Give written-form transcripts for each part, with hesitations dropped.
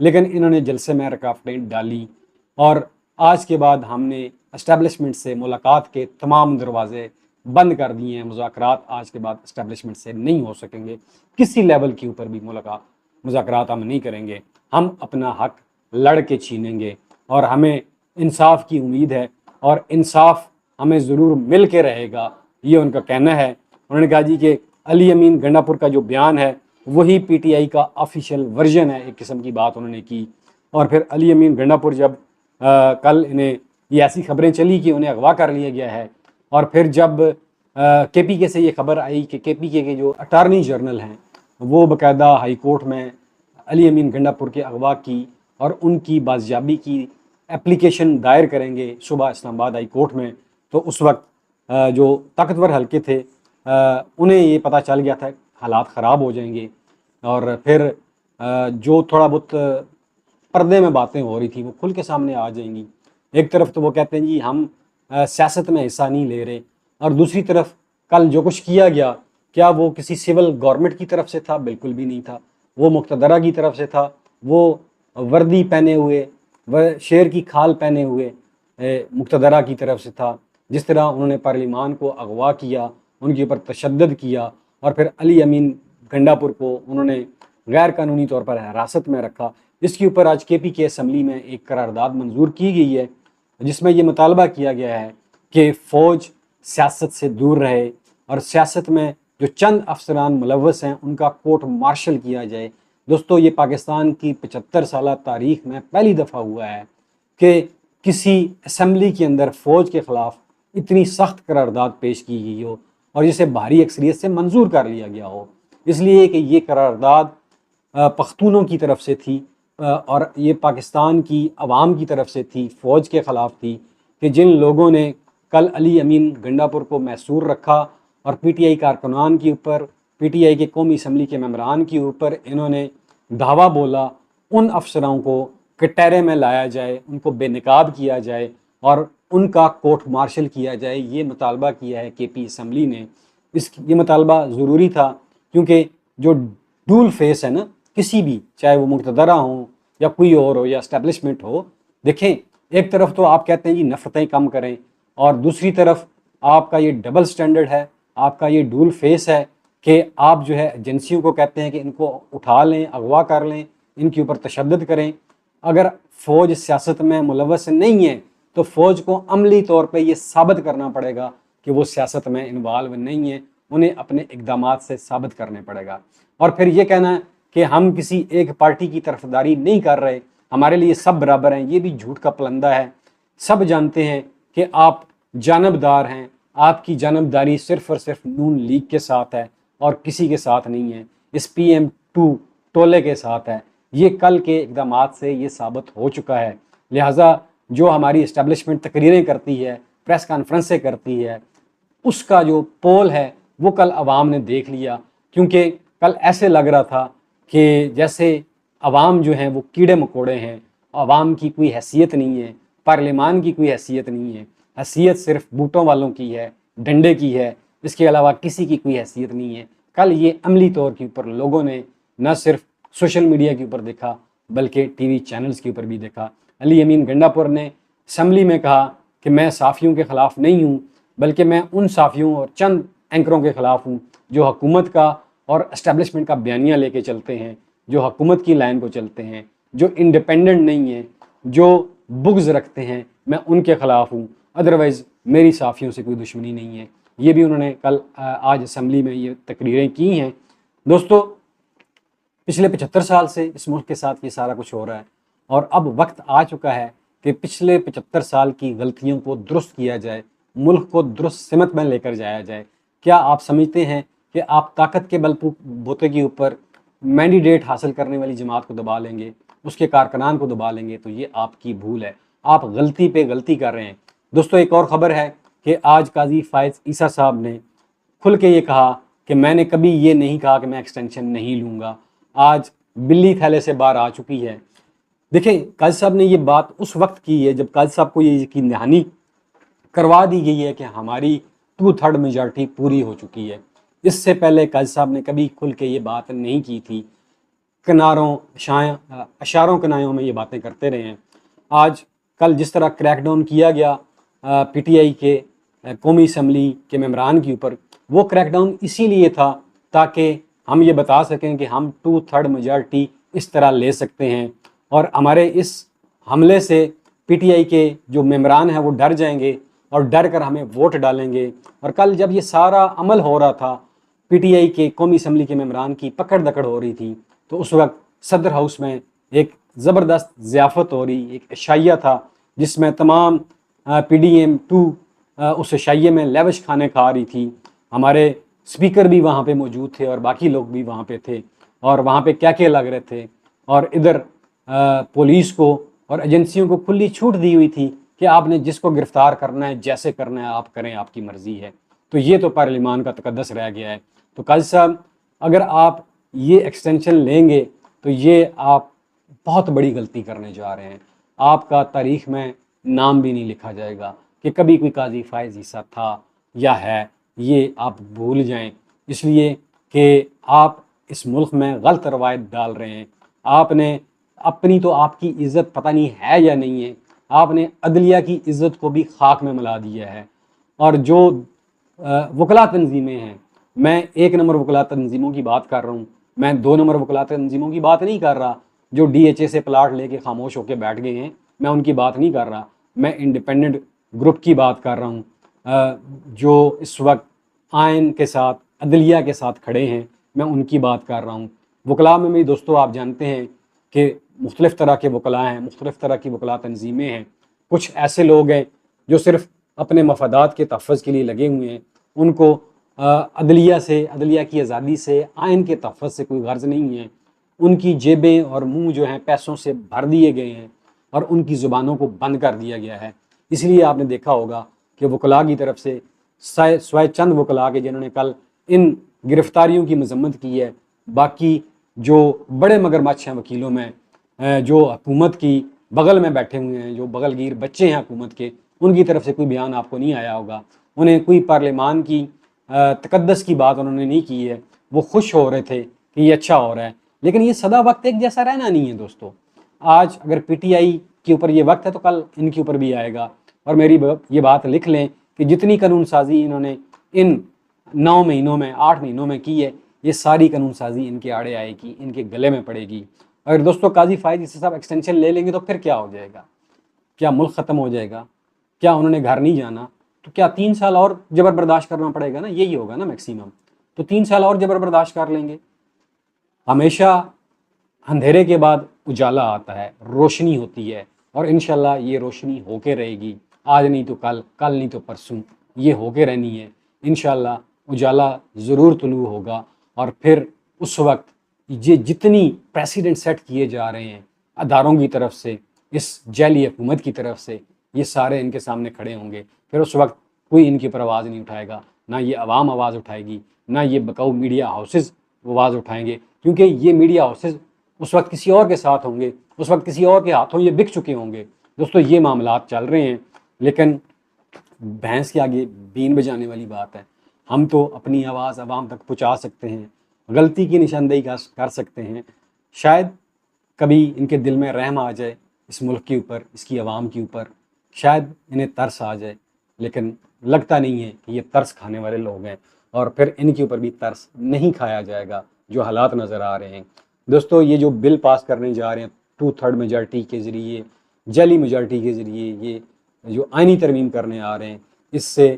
لیکن انہوں نے جلسے میں رکاوٹیں ڈالی اور آج کے بعد ہم نے اسٹیبلشمنٹ سے ملاقات کے تمام دروازے بند کر دیے ہیں۔ مذاکرات آج کے بعد اسٹیبلشمنٹ سے نہیں ہو سکیں گے، کسی لیول کے اوپر بھی مذاکرات ہم نہیں کریں گے، ہم اپنا حق لڑ کے چھینیں گے اور ہمیں انصاف کی امید ہے اور انصاف ہمیں ضرور مل کے رہے گا، یہ ان کا کہنا ہے۔ انہوں نے کہا جی کہ علی امین گنڈا پور کا جو بیان ہے وہی پی ٹی آئی کا آفیشیل ورژن ہے، ایک قسم کی بات انہوں نے کی۔ اور پھر علی امین گنڈا پور جب کل انہیں یہ ایسی خبریں چلی کہ انہیں اغوا کر لیا گیا ہے، اور پھر جب کے پی کے سے یہ خبر آئی کہ کے پی کے جو اٹارنی جنرل ہیں وہ باقاعدہ ہائی کورٹ میں علی امین گنڈا پور کے اغوا کی اور ان کی بازیابی کی اپلیکیشن دائر کریں گے صبح اسلام آباد ہائی کورٹ میں، تو اس وقت جو طاقتور حلقے تھے انہیں یہ پتہ چل گیا تھا حالات خراب ہو جائیں گے، اور پھر جو تھوڑا بہت پردے میں باتیں ہو رہی تھی وہ کھل کے سامنے آ جائیں گی۔ ایک طرف تو وہ کہتے ہیں جی ہم سیاست میں حصہ نہیں لے رہے، اور دوسری طرف کل جو کچھ کیا گیا کیا وہ کسی سول گورنمنٹ کی طرف سے تھا؟ بالکل بھی نہیں تھا، وہ مقتدرہ کی طرف سے تھا، وہ وردی پہنے ہوئے شیر کی کھال پہنے ہوئے مقتدرہ کی طرف سے تھا۔ جس طرح انہوں نے پارلیمان کو اغوا کیا، ان کے اوپر تشدد کیا، اور پھر علی امین گنڈا پور کو انہوں نے غیر قانونی طور پر حراست میں رکھا، اس کے اوپر آج کے پی کے اسمبلی میں ایک قرارداد منظور کی گئی ہے جس میں یہ مطالبہ کیا گیا ہے کہ فوج سیاست سے دور رہے اور سیاست میں جو چند افسران ملوث ہیں ان کا کورٹ مارشل کیا جائے۔ دوستو یہ پاکستان کی 75 سالہ تاریخ میں پہلی دفعہ ہوا ہے کہ کسی اسمبلی کے اندر فوج کے خلاف اتنی سخت قرارداد پیش کی گئی ہو اور جسے بھاری اکثریت سے منظور کر لیا گیا ہو، اس لیے کہ یہ قرارداد پختونوں کی طرف سے تھی اور یہ پاکستان کی عوام کی طرف سے تھی، فوج کے خلاف تھی، کہ جن لوگوں نے کل علی امین گنڈا پور کو محصور رکھا اور پی ٹی آئی کارکنان کے اوپر، پی ٹی آئی کے قومی اسمبلی کے ممبران کے اوپر انہوں نے دھاوا بولا، ان افسروں کو کٹہرے میں لایا جائے، ان کو بے نقاب کیا جائے اور ان کا کورٹ مارشل کیا جائے، یہ مطالبہ کیا ہے کے پی اسمبلی نے۔ یہ مطالبہ ضروری تھا کیونکہ جو ڈول فیس ہے نا کسی بھی، چاہے وہ مقتدرہ ہوں یا کوئی اور ہو یا اسٹیبلشمنٹ ہو، دیکھیں ایک طرف تو آپ کہتے ہیں جی نفرتیں کم کریں، اور دوسری طرف آپ کا یہ ڈبل سٹینڈرڈ ہے، آپ کا یہ ڈول فیس ہے کہ آپ جو ہے ایجنسیوں کو کہتے ہیں کہ ان کو اٹھا لیں، اغوا کر لیں، ان کے اوپر تشدد کریں۔ اگر فوج سیاست میں ملوث نہیں ہے تو فوج کو عملی طور پہ یہ ثابت کرنا پڑے گا کہ وہ سیاست میں انوالو نہیں ہے، انہیں اپنے اقدامات سے ثابت کرنے پڑے گا۔ اور پھر یہ کہنا ہے کہ ہم کسی ایک پارٹی کی طرفداری نہیں کر رہے، ہمارے لیے سب برابر ہیں، یہ بھی جھوٹ کا پلندہ ہے۔ سب جانتے ہیں کہ آپ جانبدار ہیں، آپ کی جانبداری صرف اور صرف نون لیگ کے ساتھ ہے اور کسی کے ساتھ نہیں ہے، اس پی ایم 2 ٹولے کے ساتھ ہے۔ یہ کل کے اقدامات سے یہ ثابت ہو چکا ہے، لہٰذا جو ہماری اسٹیبلشمنٹ تقریریں کرتی ہے، پریس کانفرنسیں کرتی ہے، اس کا جو پول ہے وہ کل عوام نے دیکھ لیا، کیونکہ کل ایسے لگ رہا تھا کہ جیسے عوام جو ہیں وہ کیڑے مکوڑے ہیں، عوام کی کوئی حیثیت نہیں ہے، پارلیمان کی کوئی حیثیت نہیں ہے، حیثیت صرف بوٹوں والوں کی ہے، ڈنڈے کی ہے، اس کے علاوہ کسی کی کوئی حیثیت نہیں ہے۔ کل یہ عملی طور کے اوپر لوگوں نے نہ صرف سوشل میڈیا کے اوپر دیکھا بلکہ ٹی وی چینلز کے اوپر بھی دیکھا۔ علی امین گنڈا پور نے اسمبلی میں کہا کہ میں صحافیوں کے خلاف نہیں ہوں، بلکہ میں ان صحافیوں اور چند اینکروں کے خلاف ہوں جو حکومت کا اور اسٹیبلشمنٹ کا بیانیہ لے کے چلتے ہیں، جو حکومت کی لائن کو چلتے ہیں، جو انڈیپینڈنٹ نہیں ہیں، جو بغض رکھتے ہیں، میں ان کے خلاف ہوں، ادروائز میری صحافیوں سے کوئی دشمنی نہیں ہے۔ یہ بھی انہوں نے کل آج اسمبلی میں یہ تقریریں کی ہیں۔ دوستو پچھلے 75 سال سے اس ملک کے ساتھ یہ سارا کچھ ہو رہا ہے، اور اب وقت آ چکا ہے کہ پچھلے 75 سال کی غلطیوں کو درست کیا جائے، ملک کو درست سمت میں لے کر جایا جائے۔ کیا آپ سمجھتے ہیں کہ آپ طاقت کے بل بوتے کے اوپر مینڈیٹ حاصل کرنے والی جماعت کو دبا لیں گے، اس کے کارکنان کو دبا لیں گے؟ تو یہ آپ کی بھول ہے، آپ غلطی پہ غلطی کر رہے ہیں۔ دوستو ایک اور خبر ہے کہ آج قاضی فائز عیسیٰ صاحب نے کھل کے یہ کہا کہ میں نے کبھی یہ نہیں کہا کہ میں ایکسٹینشن نہیں لوں گا۔ آج بلی تھیلے سے باہر آ چکی ہے۔ دیکھیں قاضی صاحب نے یہ بات اس وقت کی ہے جب قاضی صاحب کو یہ یقین دہانی کروا دی گئی ہے کہ ہماری 2/3 میجارٹی پوری ہو چکی ہے۔ اس سے پہلے قاضی صاحب نے کبھی کھل کے یہ بات نہیں کی تھی۔ کناروں اشاروں کنایوں میں یہ باتیں کرتے رہے ہیں۔ آج کل جس طرح کریک ڈاؤن کیا گیا پی ٹی آئی کے قومی اسمبلی کے ممبران کے اوپر، وہ کریک ڈاؤن اسی لیے تھا تاکہ ہم یہ بتا سکیں کہ ہم 2/3 میجارٹی اس طرح لے سکتے ہیں، اور ہمارے اس حملے سے پی ٹی آئی کے جو ممبران ہیں وہ ڈر جائیں گے اور ڈر کر ہمیں ووٹ ڈالیں گے۔ اور کل جب یہ سارا عمل ہو رہا تھا، پی ٹی آئی کے قومی اسمبلی کے ممبران کی پکڑ دکڑ ہو رہی تھی، تو اس وقت صدر ہاؤس میں ایک زبردست ضیافت ہو رہی، ایک عشائیہ تھا جس میں تمام پی ڈی ایم 2 اس عشائیے میں لیوش کھانے کھا رہی تھی۔ ہمارے اسپیکر بھی وہاں پہ موجود تھے اور باقی لوگ بھی وہاں پہ تھے، اور وہاں پہ کیا لگ رہے تھے، اور ادھر پولیس کو اور ایجنسیوں کو کھلی چھوٹ دی ہوئی تھی کہ آپ نے جس کو گرفتار کرنا ہے، جیسے کرنا ہے آپ کریں، آپ کی مرضی ہے۔ تو یہ تو پارلیمان کا تقدس رہ گیا ہے۔ تو قاضی صاحب، اگر آپ یہ ایکسٹینشن لیں گے تو یہ آپ بہت بڑی غلطی کرنے جا رہے ہیں۔ آپ کا تاریخ میں نام بھی نہیں لکھا جائے گا کہ کبھی کوئی قاضی فائز عیسیٰ تھا یا ہے، یہ آپ بھول جائیں، اس لیے کہ آپ اس ملک میں غلط روایت ڈال رہے ہیں۔ آپ نے اپنی تو آپ کی عزت پتہ نہیں ہے یا نہیں ہے، آپ نے عدلیہ کی عزت کو بھی خاک میں ملا دیا ہے۔ اور جو وکلا تنظیمیں ہیں، میں 1 نمبر وکلا تنظیموں کی بات کر رہا ہوں، میں 2 نمبر وکلا تنظیموں کی بات نہیں کر رہا جو ڈی ایچ اے سے پلاٹ لے کے خاموش ہو کے بیٹھ گئے ہیں، میں ان کی بات نہیں کر رہا، میں انڈیپینڈنٹ گروپ کی بات کر رہا ہوں جو اس وقت آئین کے ساتھ، عدلیہ کے ساتھ کھڑے ہیں، میں ان کی بات کر رہا ہوں۔ وکلا میں بھی دوستو آپ جانتے ہیں کہ مختلف طرح کے وکلا ہیں، مختلف طرح کی وکلا تنظیمیں ہیں۔ کچھ ایسے لوگ ہیں جو صرف اپنے مفادات کے تحفظ کے لیے لگے ہوئے ہیں، ان کو عدلیہ کی آزادی سے، آئین کے تحفظ سے کوئی غرض نہیں ہے۔ ان کی جیبیں اور منہ جو ہیں پیسوں سے بھر دیے گئے ہیں اور ان کی زبانوں کو بند کر دیا گیا ہے۔ اس لیے آپ نے دیکھا ہوگا کہ وکلا کی طرف سے سوائے چند وکلا کے جنہوں نے کل ان گرفتاریوں کی مذمت کی ہے، باقی جو بڑے مگرمچھ ہیں وکیلوں میں، جو حکومت کی بغل میں بیٹھے ہوئے ہیں، جو بغل گیر بچے ہیں حکومت کے، ان کی طرف سے کوئی بیان آپ کو نہیں آیا ہوگا۔ انہیں کوئی پارلیمان کی تقدس کی بات انہوں نے نہیں کی ہے، وہ خوش ہو رہے تھے کہ یہ اچھا ہو رہا ہے، لیکن یہ سدا وقت ایک جیسا رہنا نہیں ہے دوستو۔ آج اگر پی ٹی آئی کے اوپر یہ وقت ہے تو کل ان کے اوپر بھی آئے گا، اور میری یہ بات لکھ لیں کہ جتنی قانون سازی انہوں نے ان 9 مہینوں میں، 8 مہینوں میں کی ہے، یہ ساری قانون سازی ان کے آڑے آئے گی، ان کے گلے میں پڑے گی۔ اگر دوستو قاضی فائز عیسیٰ صاحب ایکسٹینشن لے لیں گے تو پھر کیا ہو جائے گا؟ کیا ملک ختم ہو جائے گا؟ کیا انہوں نے گھر نہیں جانا؟ تو کیا 3 سال اور جبر برداشت کرنا پڑے گا نا؟ یہی ہوگا نا میکسیمم، تو 3 سال اور جبر برداشت کر لیں گے۔ ہمیشہ اندھیرے کے بعد اجالا آتا ہے، روشنی ہوتی ہے، اور انشاءاللہ یہ روشنی ہو کے رہے گی، آج نہیں تو کل، کل نہیں تو پرسوں، یہ ہو کے رہنی ہے۔ انشاءاللہ اجالا ضرور طلوع ہوگا، اور پھر اس وقت یہ جتنی پریسیڈنٹ سیٹ کیے جا رہے ہیں اداروں کی طرف سے، اس جعلی حکومت کی طرف سے، یہ سارے ان کے سامنے کھڑے ہوں گے۔ پھر اس وقت کوئی ان کی اوپر آواز نہیں اٹھائے گا، نہ یہ عوام آواز اٹھائے گی، نہ یہ بقاؤ میڈیا ہاؤسز آواز اٹھائیں گے، کیونکہ یہ میڈیا ہاؤسز اس وقت کسی اور کے ساتھ ہوں گے، اس وقت کسی اور کے ہاتھوں یہ بک چکے ہوں گے۔ دوستو یہ معاملات چل رہے ہیں، لیکن بھینس کے آگے بین بجانے والی بات ہے۔ ہم تو اپنی آواز عوام تک پہنچا سکتے ہیں، غلطی کی نشاندہی کر سکتے ہیں، شاید کبھی ان کے دل میں رحم آ جائے اس ملک کے اوپر، اس کی عوام کے اوپر، شاید انہیں ترس آ جائے، لیکن لگتا نہیں ہے کہ یہ ترس کھانے والے لوگ ہیں، اور پھر ان کے اوپر بھی ترس نہیں کھایا جائے گا جو حالات نظر آ رہے ہیں۔ دوستو یہ جو بل پاس کرنے جا رہے ہیں 2/3 میجارٹی کے ذریعے، جعلی میجارٹی کے ذریعے، یہ جو آئینی ترمیم کرنے آ رہے ہیں، اس سے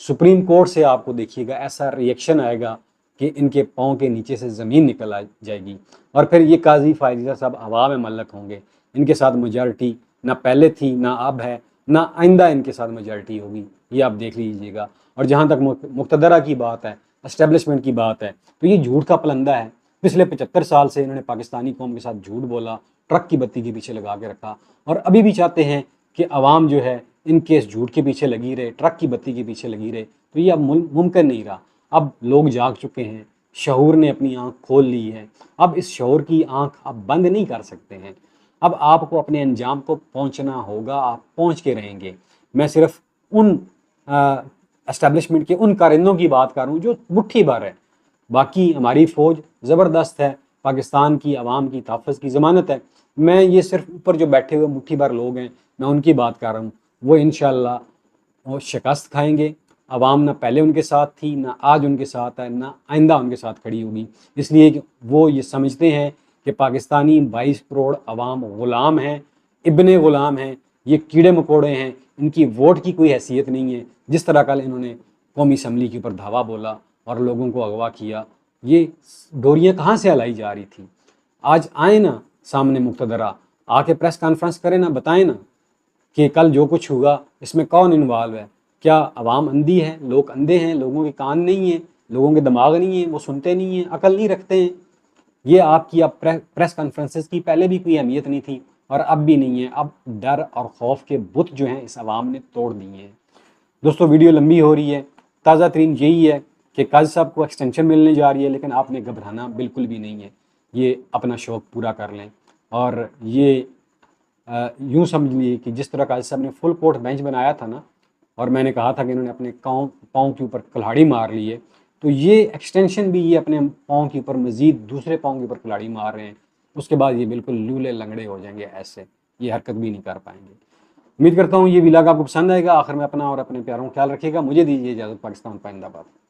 سپریم کورٹ سے آپ کو دیکھیے گا ایسا ریئیکشن آئے گا کہ ان کے پاؤں کے نیچے سے زمین نکل آ جائے گی، اور پھر یہ قاضی فائز عیسیٰ صاحب ہوا میں ملک ہوں گے۔ ان کے ساتھ میجارٹی نہ پہلے تھی، نہ اب ہے، نہ آئندہ ان کے ساتھ میجارٹی ہوگی، یہ آپ دیکھ لیجئے گا۔ اور جہاں تک مقتدرہ کی بات ہے، اسٹیبلشمنٹ کی بات ہے، تو یہ جھوٹ کا پلندہ ہے۔ پچھلے 75 سال سے انہوں نے پاکستانی قوم کے ساتھ جھوٹ بولا، ٹرک کی بتی کے پیچھے لگا کے رکھا، اور ابھی بھی چاہتے ہیں کہ عوام جو ہے ان کے اس جھوٹ کے پیچھے لگی رہے، ٹرک کی بتی کے پیچھے لگی رہے، تو یہ اب ممکن نہیں رہا۔ اب لوگ جاگ چکے ہیں، شعور نے اپنی آنکھ کھول لی ہے، اب اس شعور کی آنکھ آپ بند نہیں کر سکتے ہیں۔ اب آپ کو اپنے انجام کو پہنچنا ہوگا، آپ پہنچ کے رہیں گے۔ میں صرف ان اسٹیبلشمنٹ کے ان کارندوں کی بات کر رہا ہوں جو مٹھی بھر ہے، باقی ہماری فوج زبردست ہے، پاکستان کی عوام کی تحفظ کی ضمانت ہے۔ میں یہ صرف اوپر جو بیٹھے ہوئے مٹھی بھر لوگ ہیں میں ان کی بات کر رہا ہوں، وہ انشاءاللہ وہ شکست کھائیں گے۔ عوام نہ پہلے ان کے ساتھ تھی، نہ آج ان کے ساتھ ہے، نہ آئندہ ان کے ساتھ کھڑی ہوگی، اس لیے کہ وہ یہ سمجھتے ہیں کہ پاکستانی 22 کروڑ عوام غلام ہیں، ابن غلام ہیں، یہ کیڑے مکوڑے ہیں، ان کی ووٹ کی کوئی حیثیت نہیں ہے۔ جس طرح کل انہوں نے قومی اسمبلی کے اوپر دھاوا بولا اور لوگوں کو اغوا کیا، یہ ڈوریاں کہاں سے ہلائی جا رہی تھی؟ آج آئیں نا سامنے مقتدرہ، آ کے پریس کانفرنس کریں نا، بتائیں نا کہ کل جو کچھ ہوا اس میں کون انوالو ہے؟ کیا عوام اندھی ہے؟ لوگ اندھے ہیں؟ لوگوں کے کان نہیں ہیں؟ لوگوں کے دماغ نہیں ہیں؟ وہ سنتے نہیں ہیں؟ عقل نہیں رکھتے ہیں؟ یہ آپ کی اب پریس کانفرنسز کی پہلے بھی کوئی اہمیت نہیں تھی اور اب بھی نہیں ہے۔ اب ڈر اور خوف کے بت جو ہیں اس عوام نے توڑ دیے ہیں۔ دوستو ویڈیو لمبی ہو رہی ہے، تازہ ترین یہی ہے کہ قاضی صاحب کو ایکسٹینشن ملنے جا رہی ہے، لیکن آپ نے گھبرانا بالکل بھی نہیں ہے۔ یہ اپنا شوق پورا کر لیں اور یہ یوں سمجھ لیے کہ جس طرح قاضی صاحب نے فل کورٹ بینچ بنایا تھا نا، اور میں نے کہا تھا کہ انہوں نے اپنے پاؤں کے اوپر کلہاڑی مار لی ہے، تو یہ ایکسٹینشن بھی یہ اپنے پاؤں کے اوپر مزید دوسرے پاؤں کے اوپر کلہاڑی مار رہے ہیں۔ اس کے بعد یہ بالکل لولے لنگڑے ہو جائیں گے، ایسے یہ حرکت بھی نہیں کر پائیں گے۔ امید کرتا ہوں یہ ولاگ آپ کو پسند آئے گا۔ آخر میں اپنا اور اپنے پیاروں کا خیال رکھیے گا۔ مجھے دیجیے اجازت۔ پاکستان زندہ باد۔